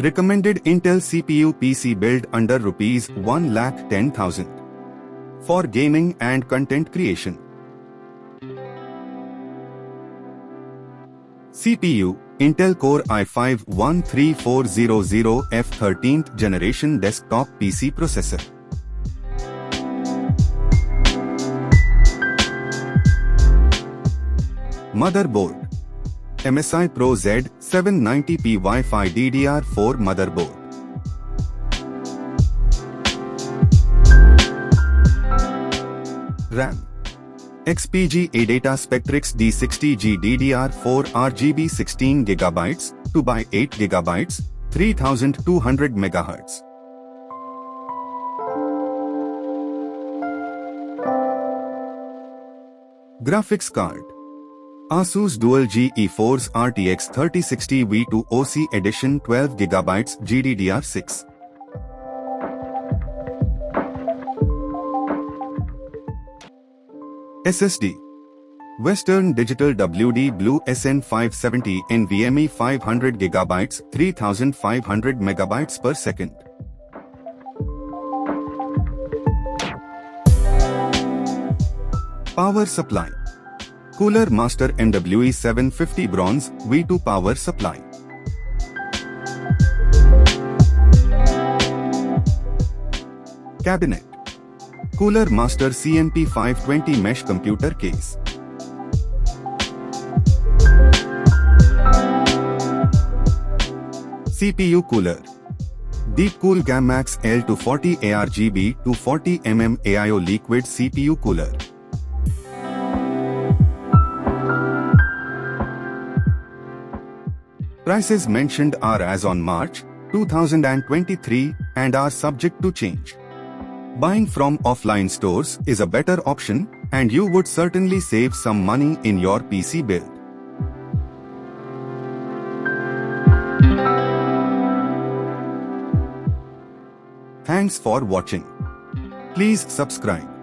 Recommended Intel CPU PC build under Rs 1,10,000 for gaming and content creation. CPU Intel Core i5-13400F 13th generation desktop PC processor. Motherboard MSI Pro Z790p Wi-Fi DDR4 motherboard. RAM XPG Adata Spectrix D60G DDR4 RGB 16GB 2x8GB 3200 MHz. Graphics card Asus Dual GeForce RTX 3060 V2 OC Edition 12GB GDDR6. SSD Western Digital WD Blue SN570 NVMe 500GB 3500 MB per second. Power supply Cooler Master MWE 750 Bronze V2 power supply. Cabinet Cooler Master CMP 520 Mesh Computer Case. CPU Cooler Deepcool GAMMAX L240 ARGB 240mm AIO Liquid CPU Cooler. Prices mentioned are as on March 2023 and are subject to change. Buying from offline stores is a better option, and you would certainly save some money in your PC build. Thanks for watching. Please subscribe.